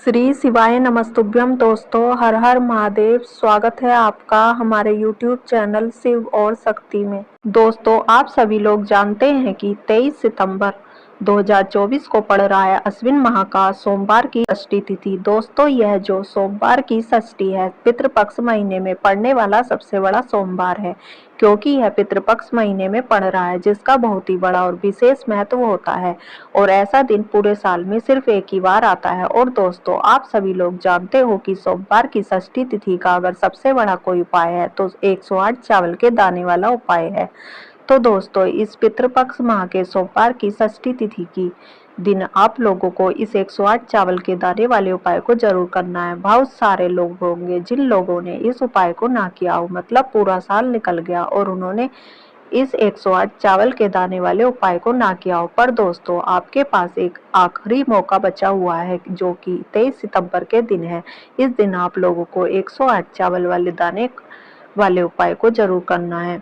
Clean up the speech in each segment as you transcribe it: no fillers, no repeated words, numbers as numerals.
श्री शिवाय नमस्तुभ्यम। दोस्तों, हर हर महादेव। स्वागत है आपका हमारे YouTube चैनल शिव और शक्ति में। दोस्तों, आप सभी लोग जानते हैं कि 23 सितंबर 2024 को पड़ रहा है अश्विन माह का सोमवार की षष्ठी तिथि। दोस्तों, यह जो सोमवार की षष्ठी है पितृपक्ष महीने में पड़ने वाला सबसे बड़ा सोमवार है, क्योंकि यह पितृपक्ष महीने में पड़ रहा है, जिसका बहुत ही बड़ा और विशेष महत्व होता है। और ऐसा दिन पूरे साल में सिर्फ एक ही बार आता है। और दोस्तों, आप सभी लोग जानते हो कि सोमवार की षष्ठी तिथि का अगर सबसे बड़ा कोई उपाय है तो 108 चावल के दाने वाला उपाय है। तो दोस्तों, इस पितृपक्ष माह के सोमवार की षष्ठी तिथि की दिन आप लोगों को इस 108 चावल के दाने वाले उपाय को जरूर करना है। बहुत सारे लोग होंगे जिन लोगों ने इस उपाय को ना किया हो, मतलब पूरा साल निकल गया और उन्होंने इस 108 चावल के दाने वाले उपाय को ना किया हो। पर दोस्तों, आपके पास एक आखिरी मौका बचा हुआ है, जो कि 23 सितंबर के दिन है। इस दिन आप लोगों को 108 चावल वाले दाने वाले उपाय को जरूर करना है।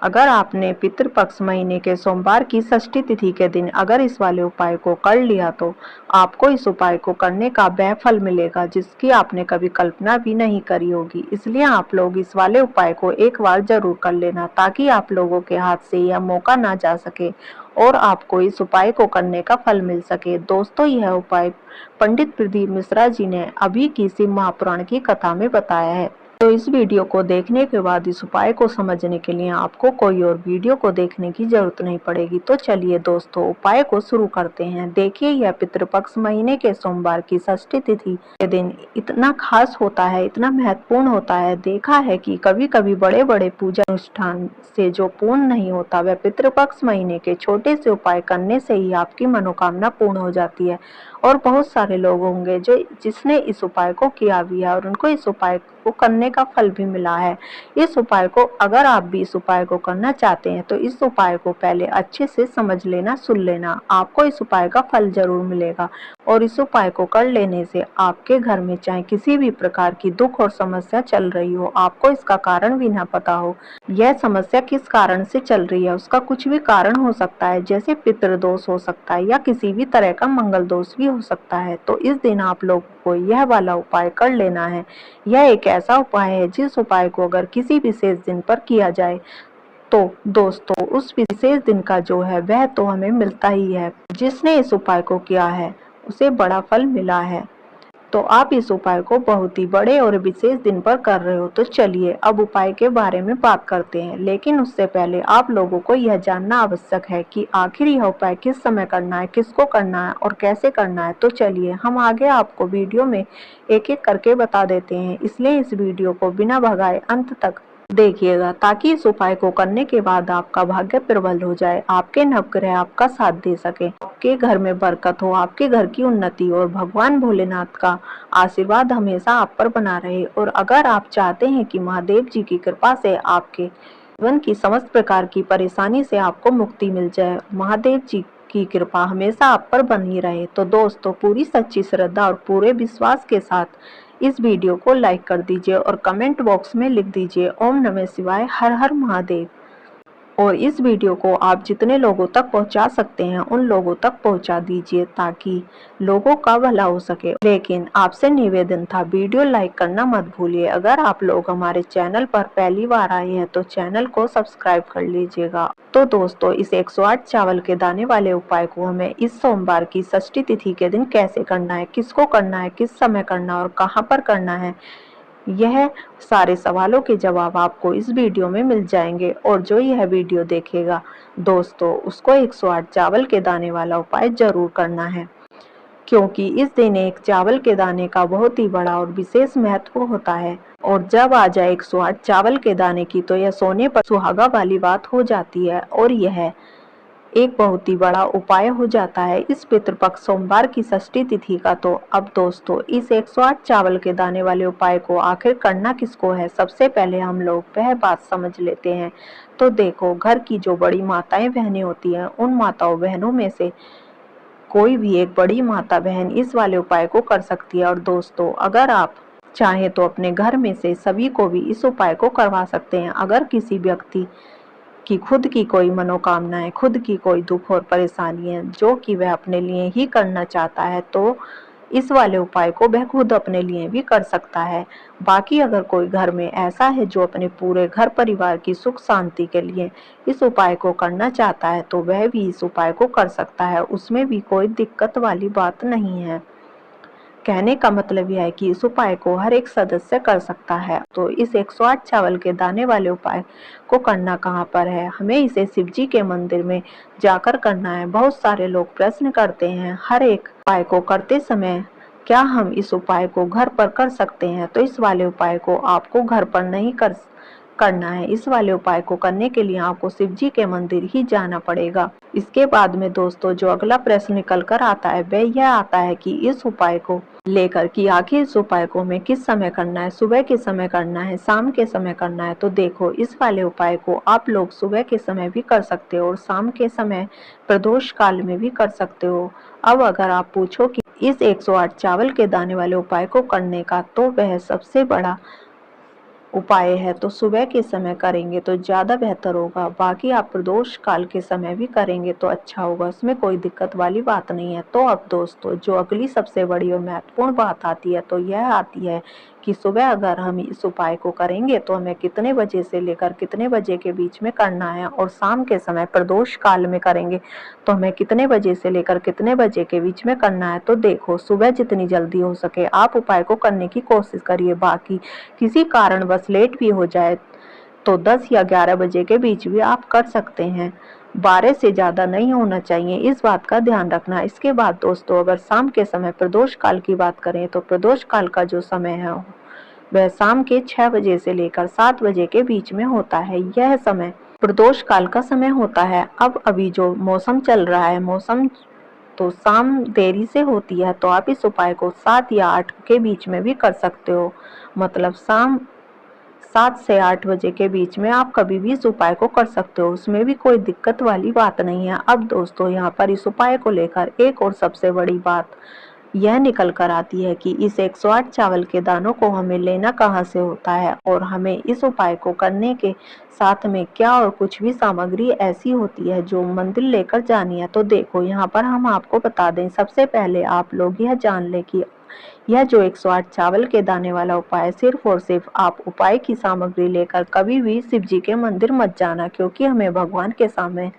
अगर आपने पितृपक्ष महीने के सोमवार की षष्ठी तिथि के दिन अगर इस वाले उपाय को कर लिया तो आपको इस उपाय को करने का वह फल मिलेगा जिसकी आपने कभी कल्पना भी नहीं करी होगी। इसलिए आप लोग इस वाले उपाय को एक बार जरूर कर लेना, ताकि आप लोगों के हाथ से यह मौका ना जा सके और आपको इस उपाय को करने का फल मिल सके। दोस्तों, यह उपाय पंडित प्रदीप मिश्रा जी ने अभी की शिव महापुराण की कथा में बताया है। तो इस वीडियो को देखने के बाद इस उपाय को समझने के लिए आपको कोई और वीडियो को देखने की जरूरत नहीं पड़ेगी। तो चलिए दोस्तों, उपाय को शुरू करते हैं। देखिए, यह पितृपक्ष महीने के सोमवार की षष्ठी तिथि के दिन इतना खास होता है, इतना महत्वपूर्ण होता है। देखा है कि कभी कभी बड़े बड़े पूजा अनुष्ठान से जो पूर्ण नहीं होता, वह पितृपक्ष महीने के छोटे से उपाय करने से ही आपकी मनोकामना पूर्ण हो जाती है। और बहुत सारे लोग होंगे जिसने इस उपाय को किया भी है और उनको इस उपाय को करने का फल भी मिला है। इस उपाय को अगर आप भी इस उपाय को करना चाहते हैं तो इस उपाय को पहले अच्छे से समझ लेना, सुन लेना। आपको इस उपाय का फल जरूर मिलेगा और इस उपाय को कर लेने से आपके घर में चाहे किसी भी प्रकार की दुख और समस्या चल रही हो, आपको इसका कारण भी ना पता हो, यह समस्या किस कारण से चल रही है उसका कुछ भी कारण हो सकता है, जैसे पितृदोष हो सकता है या किसी भी तरह का मंगल दोष भी हो सकता है। तो इस दिन आप लोगों को यह वाला उपाय कर लेना है। यह एक ऐसा उपाय है जिस उपाय को अगर किसी विशेष दिन पर किया जाए तो दोस्तों उस विशेष दिन का जो है वह तो हमें मिलता ही है। जिसने इस उपाय को किया है उसे बड़ा फल मिला है। तो आप इस उपाय को बहुत ही बड़े और विशेष दिन पर कर रहे हो। तो चलिए अब उपाय के बारे में बात करते हैं, लेकिन उससे पहले आप लोगों को यह जानना आवश्यक है कि आखिर यह उपाय किस समय करना है, किसको करना है और कैसे करना है। तो चलिए हम आगे आपको वीडियो में एक एक करके बता देते हैं, इसलिए इस वीडियो को बिना भगाए अंत तक देखिएगा, ताकि इस उपाय को करने के बाद आपका भाग्य प्रबल हो जाए, आपके नवग्रह आपका साथ दे सके, आपके घर में बरकत हो, आपके घर की उन्नति और भगवान भोलेनाथ का आशीर्वाद हमेशा आप पर बना रहे। और अगर आप चाहते हैं कि महादेव जी की कृपा से आपके जीवन की समस्त प्रकार की परेशानी से आपको मुक्ति मिल जाए, महादेव जी की कृपा हमेशा आप पर बनी रहे, तो दोस्तों पूरी सच्ची श्रद्धा और पूरे विश्वास के साथ इस वीडियो को लाइक कर दीजिए और कमेंट बॉक्स में लिख दीजिए ओम नमः शिवाय, हर हर महादेव। और इस वीडियो को आप जितने लोगों तक पहुंचा सकते हैं उन लोगों तक पहुंचा दीजिए, ताकि लोगों का भला हो सके। लेकिन आपसे निवेदन था, वीडियो लाइक करना मत भूलिए। अगर आप लोग हमारे चैनल पर पहली बार आए हैं तो चैनल को सब्सक्राइब कर लीजिएगा। तो दोस्तों, इस 108 चावल के दाने वाले उपाय को हमें इस सोमवार की षष्ठी तिथि के दिन कैसे करना है, किसको करना है, किस समय करना है और कहाँ पर करना है, यह सारे सवालों के जवाब आपको इस वीडियो में मिल जाएंगे। और जो यह वीडियो देखेगा दोस्तों, उसको 108 चावल के दाने वाला उपाय जरूर करना है, क्योंकि इस दिन एक चावल के दाने का बहुत ही बड़ा और विशेष महत्व होता है। और जब आ जाए 108 चावल के दाने की तो यह सोने पर सुहागा वाली बात हो जाती है और यह एक बहुत ही बड़ा उपाय हो जाता है इस पितृपक्ष सोमवार की षष्ठी तिथि का। तो अब दोस्तों, इस 108 चावल के दाने वाले उपाय को आखिर करना किसको है, सबसे पहले हम लोग वह बात समझ लेते हैं। तो देखो, घर की जो बड़ी माताएं बहनें होती हैं, उन माताओं बहनों में से कोई भी एक बड़ी माता बहन इस वाले उपाय को कर सकती है। और दोस्तों, अगर आप चाहें तो अपने घर में से सभी को भी इस उपाय को करवा सकते हैं। अगर किसी व्यक्ति कि खुद की कोई मनोकामनाएं, खुद की कोई दुख और परेशानी है जो कि वह अपने लिए ही करना चाहता है, तो इस वाले उपाय को वह खुद अपने लिए भी कर सकता है। बाकी अगर कोई घर में ऐसा है जो अपने पूरे घर परिवार की सुख शांति के लिए इस उपाय को करना चाहता है तो वह भी इस उपाय को कर सकता है, उसमें भी कोई दिक्कत वाली बात नहीं है। कहने का मतलब यह है कि इस उपाय को हर एक सदस्य कर सकता है। तो इस 108 चावल के दाने वाले उपाय को करना कहाँ पर है? हमें इसे शिव जी के मंदिर में जाकर करना है। बहुत सारे लोग प्रश्न करते हैं हर एक उपाय को करते समय क्या हम इस उपाय को घर पर कर सकते हैं? तो इस वाले उपाय को आपको घर पर नहीं करना है। इस वाले उपाय को करने के लिए आपको शिव जी के मंदिर ही जाना पड़ेगा। इसके बाद में दोस्तों जो अगला प्रश्न निकल कर आता है वह यह आता है कि इस उपाय को लेकर कि आखिर इस उपाय को हमें किस समय करना है, सुबह के समय करना है, शाम के समय करना है। तो देखो इस वाले उपाय को आप लोग सुबह के समय भी कर सकते हो और शाम के समय प्रदोष काल में भी कर सकते हो। अब अगर आप पूछो कि इस 108 चावल के दाने वाले उपाय को करने का तो वह सबसे बड़ा उपाय है तो सुबह के समय करेंगे तो ज़्यादा बेहतर होगा। बाकी आप प्रदोष काल के समय भी करेंगे तो अच्छा होगा, उसमें कोई दिक्कत वाली बात नहीं है। तो अब दोस्तों जो अगली सबसे बड़ी और महत्वपूर्ण बात आती है तो यह आती है कि सुबह अगर हम इस उपाय को करेंगे तो हमें कितने बजे से लेकर कितने बजे के बीच में करना है और शाम के समय प्रदोष काल में करेंगे तो हमें कितने बजे से लेकर कितने बजे के बीच में करना है। तो देखो सुबह जितनी जल्दी हो सके आप उपाय को करने की कोशिश करिए। बाकी किसी कारणवश लेट भी हो जाए तो 10 या 11 बजे के बीच भी आप कर सकते हैं। 12 से ज़्यादा नहीं होना चाहिए, इस बात का ध्यान रखना। इसके बाद दोस्तों अगर शाम के समय प्रदोष काल की बात करें तो प्रदोष काल का जो समय है वह शाम के 6 बजे से लेकर 7 बजे के बीच में होता है। यह समय प्रदोष काल का समय होता है। अब अभी जो मौसम चल रहा है मौसम तो शाम देरी से होती है तो आप इस उपाय को 7 या 8 के बीच में भी कर सकते हो। मतलब शाम 7 से 8 बजे के बीच में आप कभी भी इस उपाय को कर सकते हो, उसमें भी कोई दिक्कत वाली बात नहीं है। अब दोस्तों यहाँ पर इस उपाय को लेकर एक और सबसे बड़ी बात यह निकल कर आती है कि इस 108 चावल के दानों को हमें लेना कहाँ से होता है और हमें इस उपाय को करने के साथ में क्या और कुछ भी सामग्री ऐसी होती है जो मंदिर लेकर जानी है। तो देखो यहाँ पर हम आपको बता दें, सबसे पहले आप लोग यह जान लें कि यह जो 108 चावल के दाने वाला उपाय सिर्फ और सिर्फ आप उपाय की सामग्री लेकर कभी भी शिव जी के मंदिर मत जाना, क्योंकि हमें भगवान के सामने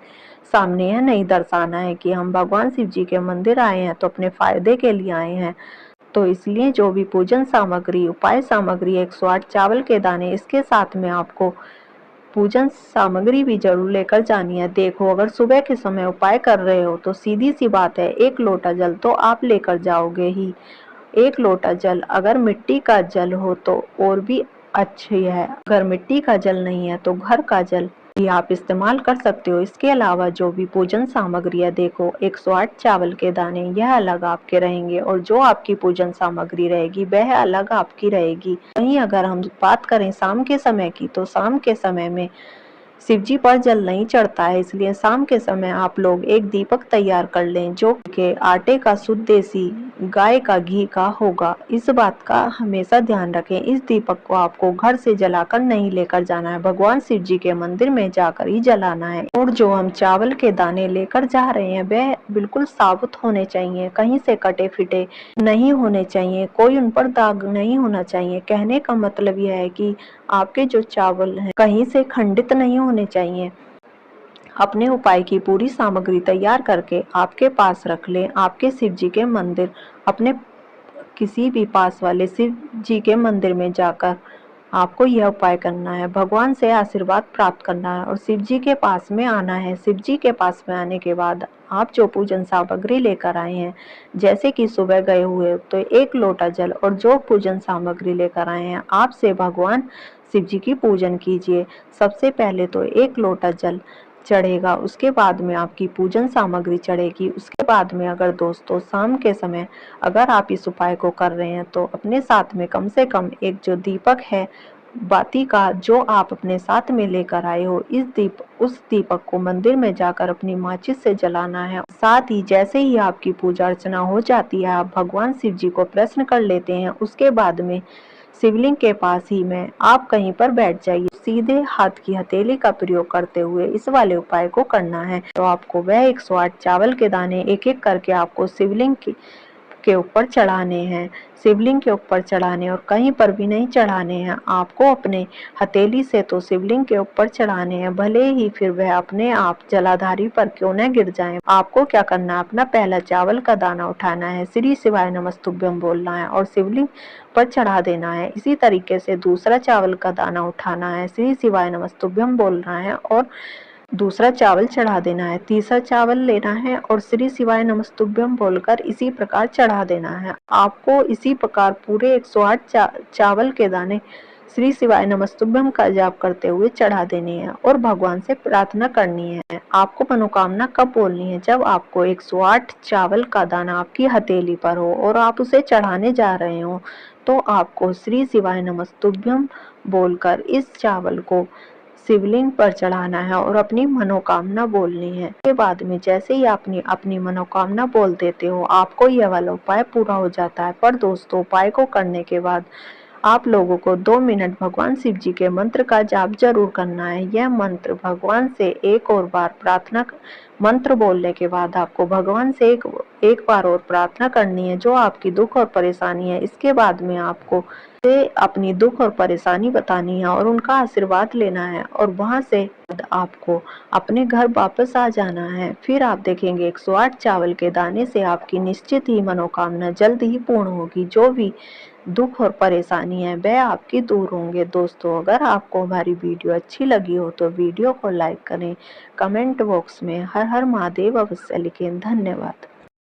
यह नहीं दर्शाना है कि हम भगवान शिव जी के मंदिर आए हैं तो अपने फायदे के लिए आए हैं। तो इसलिए जो भी पूजन सामग्री, उपाय सामग्री 108 चावल के दाने, इसके साथ में आपको पूजन सामग्री भी जरूर लेकर जानी है। देखो अगर सुबह के समय उपाय कर रहे हो तो सीधी सी बात है 1 लोटा जल तो आप लेकर जाओगे ही। 1 लोटा जल अगर मिट्टी का जल हो तो और भी अच्छी है, अगर मिट्टी का जल नहीं है तो घर का जल भी आप इस्तेमाल कर सकते हो। इसके अलावा जो भी पूजन सामग्री है देखो 108 चावल के दाने यह अलग आपके रहेंगे और जो आपकी पूजन सामग्री रहेगी वह अलग आपकी रहेगी। वहीं अगर हम बात करें शाम के समय की तो शाम के समय में शिव जी पर जल नहीं चढ़ता है, इसलिए शाम के समय आप लोग एक दीपक तैयार कर लें जो कि आटे का शुद्ध देसी गाय का घी का होगा। इस बात का हमेशा ध्यान रखें। इस दीपक को आपको घर से जलाकर नहीं लेकर जाना है, भगवान शिव जी के मंदिर में जाकर ही जलाना है। और जो हम चावल के दाने लेकर जा रहे हैं वह बिल्कुल साबुत होने चाहिए, कहीं से कटे फिटे नहीं होने चाहिए, कोई उन पर दाग नहीं होना चाहिए। कहने का मतलब यह है कि आपके जो चावल हैं कहीं से खंडित नहीं होने चाहिए। अपने उपाय की पूरी सामग्री तैयार करके आपके पास रख लें। आपके शिव जी के मंदिर, अपने किसी भी पास वाले शिव जी के मंदिर में जाकर आपको यह उपाय करना है, भगवान से आशीर्वाद प्राप्त करना है और शिव जी के पास में आना है। शिव जी के पास में आने के बाद आप जो पूजन सामग्री लेकर आए हैं, जैसे कि सुबह गए हुए तो 1 लोटा जल और जो पूजन सामग्री लेकर आए हैं आपसे भगवान शिव जी की पूजन कीजिए। सबसे पहले तो 1 लोटा जल चढ़ेगा, उसके बाद में आपकी पूजन सामग्री चढ़ेगी। उसके बाद में अगर दोस्तों शाम के समय अगर आप इस उपाय को कर रहे हैं तो अपने साथ में कम से कम एक जो दीपक है बाती का जो आप अपने साथ में लेकर आए हो, उस दीपक को मंदिर में जाकर अपनी माचिस से जलाना है। साथ ही जैसे ही आपकी पूजा अर्चना हो जाती है आप भगवान शिव जी को प्रसन्न कर लेते हैं, उसके बाद में शिवलिंग के पास ही में आप कहीं पर बैठ जाइए। सीधे हाथ की हथेली का प्रयोग करते हुए इस वाले उपाय को करना है। तो आपको वह 108 चावल के दाने एक एक करके आपको शिवलिंग की के ऊपर चढ़ाने हैं, शिवलिंग के ऊपर चढ़ाने और कहीं पर भी नहीं चढ़ाने हैं। आपको अपने हथेली से तो शिवलिंग के ऊपर चढ़ाने हैं, भले ही फिर वह अपने आप जलाधारी पर क्यों न गिर जाएं। आपको क्या करना है, अपना पहला चावल का दाना उठाना है, श्री शिवाय नमस्तुभ्यम बोलना है और शिवलिंग पर चढ़ा देना है। इसी तरीके से दूसरा चावल का दाना उठाना है, श्री शिवाय नमस्तुभ्यम बोलना है और दूसरा चावल चढ़ा देना है। तीसरा चावल लेना है और श्री शिवाय नमस्तुभ्यम बोलकर इसी प्रकार चढ़ा देना है। आपको इसी प्रकार पूरे 108 चावल के दाने श्री शिवाय नमस्तुभ्यम का जाप करते हुए चढ़ा देनी है और भगवान से प्रार्थना करनी है। आपको मनोकामना कब बोलनी है, जब आपको 108 चावल का दाना आपकी हथेली पर हो और आप उसे चढ़ाने जा रहे हो, तो आपको श्री शिवाय नमस्तुभ्यम बोलकर इस चावल को शिवलिंग पर चढ़ाना है और अपनी मनोकामना बोलनी है। के बाद में जैसे ही अपनी मनोकामना बोल देते हो, आपको यह वाला उपाय पूरा हो जाता है। पर दोस्तों, उपाय को करने के बाद आप लोगों को 2 मिनट भगवान शिव जी के मंत्र का जाप जरूर करना है। यह मंत्र भगवान से एक और बार प्रार्थना, मंत्र बोलने के बाद आपको भगवान से एक बार और प्रार्थना करनी है जो आपकी दुख और परेशानी है। इसके बाद में आपको से अपनी दुख और परेशानी बतानी है और उनका आशीर्वाद लेना है और वहां से आपको अपने घर वापस आ जाना है। फिर आप देखेंगे 108 चावल के दाने से आपकी निश्चित ही मनोकामना जल्द ही पूर्ण होगी। जो भी दुख और परेशानी है वह आपकी दूर होंगे। दोस्तों, अगर आपको हमारी वीडियो अच्छी लगी हो तो वीडियो को लाइक करें, कमेंट बॉक्स में हर हर महादेव अवश्य लिखें। धन्यवाद।